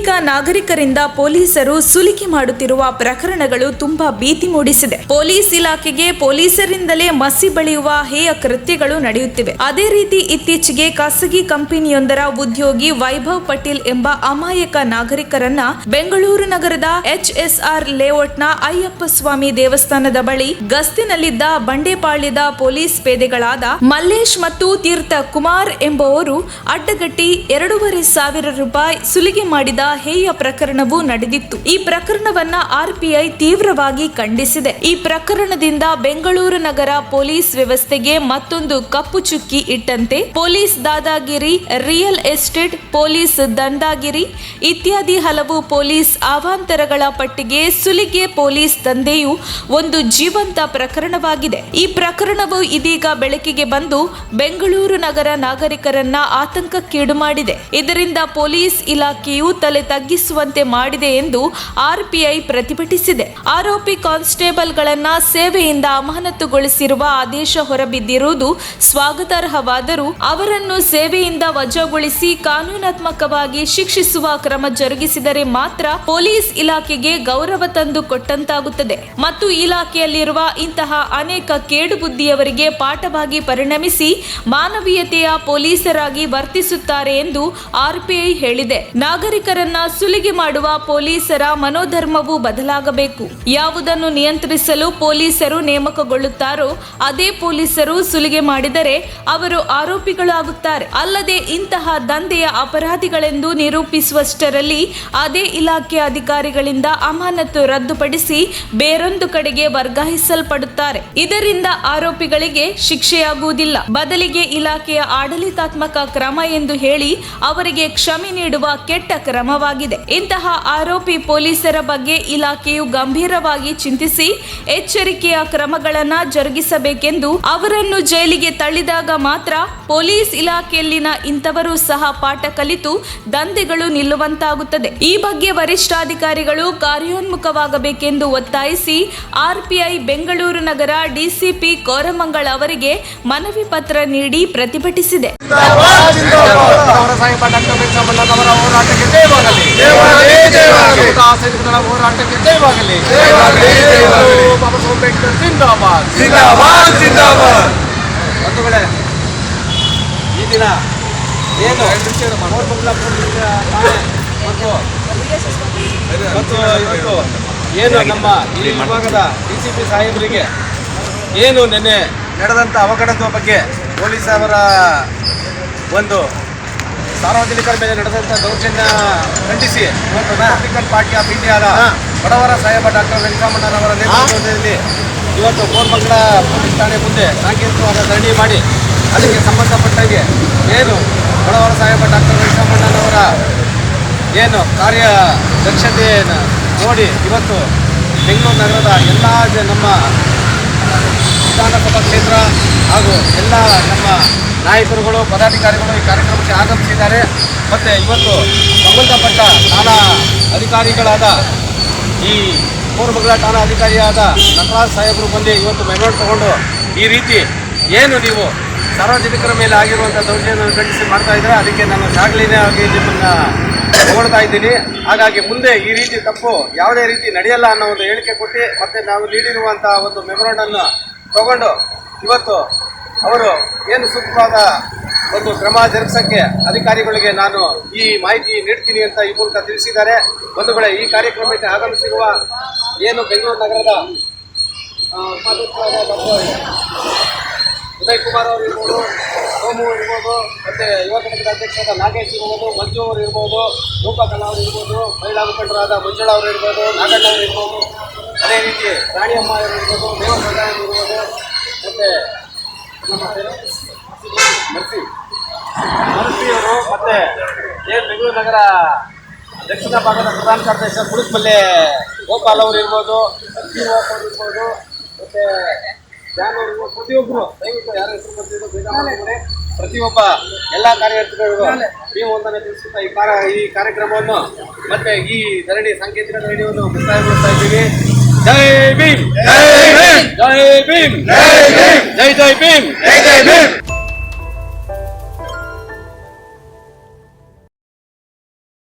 ಇದೀಗ ನಾಗರಿಕರಿಂದ ಪೊಲೀಸರು ಸುಲಿಗೆ ಮಾಡುತ್ತಿರುವ ಪ್ರಕರಣಗಳು ತುಂಬಾ ಭೀತಿ ಮೂಡಿಸಿದೆ. ಪೊಲೀಸ್ ಇಲಾಖೆಗೆ ಪೊಲೀಸರಿಂದಲೇ ಮಸಿ ಬಳಿಯುವ ಹೇಯ ಕೃತ್ಯಗಳು ನಡೆಯುತ್ತಿವೆ. ಅದೇ ರೀತಿ ಇತ್ತೀಚೆಗೆ ಖಾಸಗಿ ಕಂಪನಿಯೊಂದರ ಉದ್ಯೋಗಿ ವೈಭವ್ ಪಟೇಲ್ ಎಂಬ ಅಮಾಯಕ ನಾಗರಿಕರನ್ನ ಬೆಂಗಳೂರು ನಗರದ HSR ಲೇಔಟ್ನ ಅಯ್ಯಪ್ಪ ಸ್ವಾಮಿ ದೇವಸ್ಥಾನದ ಬಳಿ ಗಸ್ತಿನಲ್ಲಿದ್ದ ಬಂಡೆಪಾಳ್ಯದ ಪೊಲೀಸ್ ಪೇದೆಗಳಾದ ಮಲ್ಲೇಶ್ ಮತ್ತು ತೀರ್ಥ ಕುಮಾರ್ ಎಂಬುವರು ಅಡ್ಡಗಟ್ಟಿ 2,500 ರೂಪಾಯಿ ಸುಲಿಗೆ ಮಾಡಿದ ಹೇಯ ಪ್ರಕರಣವು ನಡೆದಿತ್ತು. ಈ ಪ್ರಕರಣವನ್ನ RPI ತೀವ್ರವಾಗಿ ಖಂಡಿಸಿದೆ. ಈ ಪ್ರಕರಣದಿಂದ ಬೆಂಗಳೂರು ನಗರ ಪೊಲೀಸ್ ವ್ಯವಸ್ಥೆಗೆ ಮತ್ತೊಂದು ಕಪ್ಪು ಚುಕ್ಕಿ ಇಟ್ಟಂತೆ ಪೊಲೀಸ್ ದಾದಾಗಿರಿ, ರಿಯಲ್ ಎಸ್ಟೇಟ್ ಪೊಲೀಸ್ ದಂದಾಗಿರಿ ಇತ್ಯಾದಿ ಹಲವು ಪೊಲೀಸ್ ಅವಾಂತರಗಳ ಪಟ್ಟಿಗೆ ಸುಲಿಗೆ ಪೊಲೀಸ್ ದಂಧೆಯು ಒಂದು ಜೀವಂತ ಪ್ರಕರಣವಾಗಿದೆ. ಈ ಪ್ರಕರಣವು ಇದೀಗ ಬೆಳಕಿಗೆ ಬಂದು ಬೆಂಗಳೂರು ನಗರ ನಾಗರಿಕರನ್ನ ಆತಂಕಕ್ಕೀಡು ಮಾಡಿದೆ. ಇದರಿಂದ ಪೊಲೀಸ್ ಇಲಾಖೆಯು ತಲೆ ತಗ್ಗಿಸುವಂತೆ ಮಾಡಿದೆ ಎಂದು RPI ಪ್ರತಿಭಟಿಸಿದೆ. ಆರೋಪಿ ಕಾನ್ಸ್ಟೇಬಲ್ಗಳನ್ನ ಸೇವೆಯಿಂದ ಅಮಾನತುಗೊಳಿಸಿರುವ ಆದೇಶ ಹೊರಬಿದ್ದಿರುವುದು ಸ್ವಾಗತಾರ್ಹವಾದರೂ ಅವರನ್ನು ಸೇವೆಯಿಂದ ವಜಾಗೊಳಿಸಿ ಕಾನೂನಾತ್ಮಕವಾಗಿ ಶಿಕ್ಷಿಸುವ ಕ್ರಮ ಜರುಗಿಸಿದರೆ ಮಾತ್ರ ಪೊಲೀಸ್ ಇಲಾಖೆಗೆ ಗೌರವ ತಂದು ಕೊಟ್ಟಂತಾಗುತ್ತದೆ ಮತ್ತು ಇಲಾಖೆಯಲ್ಲಿರುವ ಇಂತಹ ಅನೇಕ ಕೇಡು ಬುದ್ಧಿಯವರಿಗೆ ಪಾಠವಾಗಿ ಪರಿಣಮಿಸಿ ಮಾನವೀಯತೆಯ ಪೊಲೀಸರಾಗಿ ವರ್ತಿಸುತ್ತಾರೆ ಎಂದು RPI ಹೇಳಿದೆ. ನಾಗರಿಕರನ್ನ ಸುಲಿಗೆ ಮಾಡುವ ಪೊಲೀಸರ ಮನೋಧರ್ಮವು ಬದಲಾಗಬೇಕು. ಯಾವುದನ್ನು ನಿಯಂತ್ರಿಸಲು ಪೊಲೀಸರು ನೇಮಕಗೊಳ್ಳುತ್ತಾರೋ ಅದೇ ಪೊಲೀಸರು ಸುಲಿಗೆ ಮಾಡಿದರೆ ಅವರು ಆರೋಪಿಗಳಾಗುತ್ತಾರೆ. ಅಲ್ಲದೆ ಇಂತಹ ದಂಧೆಯ ಅಪರಾಧಿಗಳೆಂದು ನಿರೂಪಿಸುವಷ್ಟರಲ್ಲಿ ಅದೇ ಇಲಾಖೆ ಅಧಿಕಾರಿಗಳಿಂದ ಅಮಾನತು ರದ್ದುಪಡಿಸಿ ಬೇರೊಂದು ಕಡೆಗೆ ವರ್ಗಾಯಿಸಲ್ಪಡುತ್ತಾರೆ. ಇದರಿಂದ ಆರೋಪಿಗಳಿಗೆ ಶಿಕ್ಷೆಯಾಗುವುದಿಲ್ಲ, ಬದಲಿಗೆ ಇಲಾಖೆಯ ಆಡಳಿತಾತ್ಮಕ ಕ್ರಮ ಎಂದು ಹೇಳಿ ಅವರಿಗೆ ಕ್ಷಮೆ ನೀಡುವ ಕೆಟ್ಟ ಕ್ರಮವಾಗಿದೆ. ಇಂತಹ ಆರೋಪಿ ಪೊಲೀಸರ ಬಗ್ಗೆ ಇಲಾಖೆಯು ಗಂಭೀರವಾಗಿ ಚಿಂತಿಸಿ ಎಚ್ಚರಿಕೆಯ ಕ್ರಮಗಳನ್ನು ಜರುಗಿಸಬೇಕೆಂದು ಅವರನ್ನು ಜೈಲಿಗೆ ತಳ್ಳಿದಾಗ ಮಾತ್ರ ಪೊಲೀಸ್ ಇಲಾಖೆಯಲ್ಲಿನ ಇಂಥವರು ಸಹ ಪಾಠ ಕಲಿತು ದಂಧೆಗಳು ನಿಲ್ಲುವಂತಾಗುತ್ತದೆ. ಈ ಬಗ್ಗೆ ವರಿಷ್ಠಾಧಿಕಾರಿಗಳು ಕಾರ್ಯೋನ್ಮುಖವಾಗಬೇಕೆಂದು ಒತ್ತಾಯಿಸಿ RPI ಬೆಂಗಳೂರು ನಗರ DCP ಕೋರಮಂಗಲ್ ಅವರಿಗೆ ಮನವಿ ಪತ್ರ ನೀಡಿ ಪ್ರತಿಭಟಿಸಿದೆ. ಈ ದಿನ ಏನು ಏನು ನಮ್ಮ ಈ ವಿಭಾಗದ DCP ಸಾಹೇಬರಿಗೆ ಏನು ನಿನ್ನೆ ನಡೆದಂಥ ಅವಘಡದ ಬಗ್ಗೆ ಪೊಲೀಸ್ ಅವರ ಒಂದು ಸಾರ್ವಜನಿಕರ ಮೇಲೆ ನಡೆದಂಥ ದೌರ್ಜನ್ಯ ಖಂಡಿಸಿ ಮತ್ತು ರಿಪಬ್ಲಿಕನ್ ಪಾರ್ಟಿ ಆಫ್ ಇಂಡಿಯಾದ ಬಡವರ ಸಾಹೇಬ ಡಾಕ್ಟರ್ ವೆಂಕಟರಮಣರವರ ನೇತೃತ್ವದಲ್ಲಿ ಇವತ್ತು ಕೋರಮಂಗಲ ಪೊಲೀಸ್ ಠಾಣೆ ಮುಂದೆ ಸಾಂಕೇತಿಕವಾದ ಧರಣಿ ಮಾಡಿ ಅದಕ್ಕೆ ಸಂಬಂಧಪಟ್ಟಾಗೆ ಏನು ಬಡವರ ಸಾಹೇಬ ಡಾಕ್ಟರ್ ವೆಂಕಟರಮಣರವರ ಏನು ಕಾರ್ಯ ದಕ್ಷತೆಯನ್ನು ನೋಡಿ ಇವತ್ತು ಬೆಂಗಳೂರು ನಗರದ ಎಲ್ಲ ನಮ್ಮ ವಿಧಾನಸಭಾ ಕ್ಷೇತ್ರ ಹಾಗೂ ಎಲ್ಲ ನಮ್ಮ ನಾಯಕರುಗಳು ಪದಾಧಿಕಾರಿಗಳು ಈ ಕಾರ್ಯಕ್ರಮಕ್ಕೆ ಆಗಮಿಸಿದ್ದಾರೆ. ಮತ್ತು ಇವತ್ತು ಸಂಬಂಧಪಟ್ಟ ಠಾಣಾ ಅಧಿಕಾರಿಗಳಾದ ಈ ಕೋರಮಂಗಲ ಠಾಣಾ ಅಧಿಕಾರಿಯಾದ ನಟರಾಜ್ ಸಾಹೇಬರು ಬಂದು ಇವತ್ತು ಮೆಮೊರಿ ತಗೊಂಡು ಈ ರೀತಿ ಏನು ನೀವು ಸಾರ್ವಜನಿಕರ ಮೇಲೆ ಆಗಿರುವಂಥ ದೌರ್ಜನ್ಯವನ್ನು ಖಂಡಿಸಿ ಮಾಡ್ತಾ ಇದ್ದಾರೆ, ಅದಕ್ಕೆ ನಾನು ಶ್ಲಾಘನೀಯ ಆಗಿ ನಿಮ್ಮನ್ನು ಹೊಗಳ್ತಾ ಇದ್ದೀನಿ. ಹಾಗಾಗಿ ಮುಂದೆ ಈ ರೀತಿ ತಪ್ಪು ಯಾವುದೇ ರೀತಿ ನಡೆಯಲ್ಲ ಅನ್ನೋ ಒಂದು ಹೇಳಿಕೆ ಕೊಟ್ಟು ಮತ್ತು ನಾವು ನೀಡಿರುವಂಥ ಒಂದು ಮೆಮೊರಂಡನ್ನು ತಗೊಂಡು ಇವತ್ತು ಅವರು ಏನು ಸೂಕ್ತವಾದ ಒಂದು ಕ್ರಮ ಜರುಗಿಸೋಕ್ಕೆ ಅಧಿಕಾರಿಗಳಿಗೆ ನಾನು ಈ ಮಾಹಿತಿ ನೀಡ್ತೀನಿ ಅಂತ ಈ ಮೂಲಕ ತಿಳಿಸಿದ್ದಾರೆ. ಒಂದು ವೇಳೆ ಈ ಕಾರ್ಯಕ್ರಮಕ್ಕೆ ಆಗಮಿಸಿರುವ ಏನು ಬೆಂಗಳೂರು ನಗರದ ಉದಯ್ ಕುಮಾರ್ ಅವರು ಇರ್ಬೋದು, ಸೋಮು ಇರ್ಬೋದು, ಮತ್ತು ಯುವ ಘಟಕದ ಅಧ್ಯಕ್ಷರಾದ ನಾಗೇಶ್ ಇರ್ಬೋದು, ಮಂಜು ಅವರು ಇರ್ಬೋದು, ರೂಪಕಲಾ ಅವರು ಇರ್ಬೋದು, ಮಹಿಳಾ ಮುಖಂಡರಾದ ಮಂಜುಳಾ ಅವರು ಇರ್ಬೋದು, ನಾಗಣ್ಣ ಅವರು ಇರ್ಬೋದು, ಅದೇ ರೀತಿ ರಾಣಿಯಮ್ಮ ಅವರು ಇರ್ಬೋದು, ದೇವಸ್ಥಾನ ಅವರು ಇರ್ಬೋದು, ಮತ್ತು ನಮ್ಮ ಮರ್ಸಿಯವರು, ಮತ್ತು ಏನು ಬೆಂಗಳೂರು ನಗರ ದಕ್ಷಿಣ ಭಾಗದ ಪ್ರಧಾನ ಕಾರ್ಯದರ್ಶಿ ಕುಳಿತಮಲ್ಲೆ ಗೋಪಾಲ್ ಅವರು ಇರ್ಬೋದು, ಅವರು ಇರ್ಬೋದು, ಮತ್ತು ಜಾನ್ ಅವರು ಇರ್ಬೋದು, ಪ್ರತಿಯೊಬ್ಬರು ದಯವಿಟ್ಟು ಯಾರ ಹೆಸರು ಬರ್ತಿದ್ರು ಬೇಗ ಮಾಡಿದರೆ ಪ್ರತಿಯೊಬ್ಬ ಎಲ್ಲ ಕಾರ್ಯಕರ್ತರಿಗೂ ನೀವು ಒಂದನ್ನು ತಿಳಿಸುತ್ತಾ ಈ ಕಾರ್ಯಕ್ರಮವನ್ನು ಮತ್ತು ಈ ಧರಣಿ ಸಾಂಕೇತಿಕ ಧರಣಿಯನ್ನು ಮುಕ್ತಾಯಗೊಳಿಸ್ತಾ ಇದ್ದೀವಿ. ಜೈ ಭೀಮ್, ಜೈ ಭೀಮ್, ಜೈ ಭೀಮ್, ಜೈ ಭೀಮ್, ಜೈ ಜೈ ಭೀಮ್, ಜೈ ಜೈ ಭೀಮ್.